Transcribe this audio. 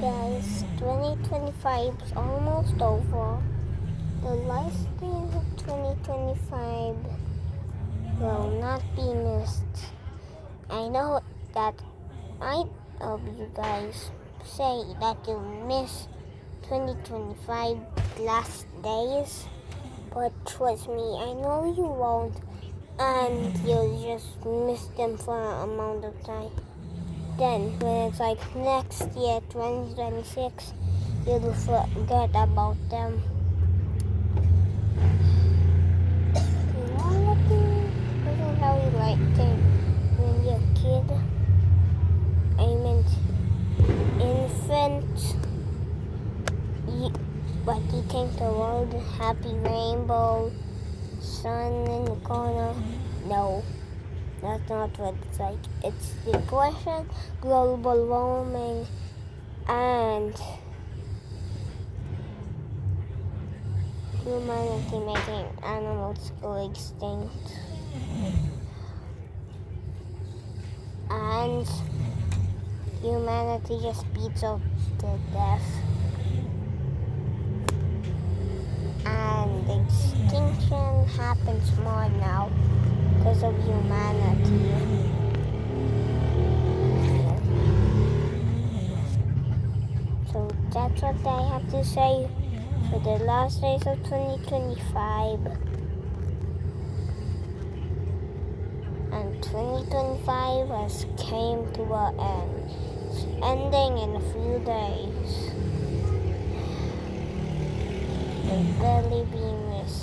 guys, 2025 is almost over. The last days of 2025 will not be missed. I know that might of you guys say that you miss 2025 last days, but trust me, I know you won't, and you'll just miss them for an amount of time. Then, when it's like next year, 2026, you'll forget about them. Reality isn't how you like things when you're a kid. I meant infant. What do you think the world? Happy rainbow, sun in the corner? No. That's not what it's like. It's depression, global warming, and humanity making animals go extinct. And humanity just beats up to death. And extinction happens more now because of humanity. So that's what I have to say for the last days of 2025. And 2025 has came to an end. It's ending in a few days. Will barely be missed.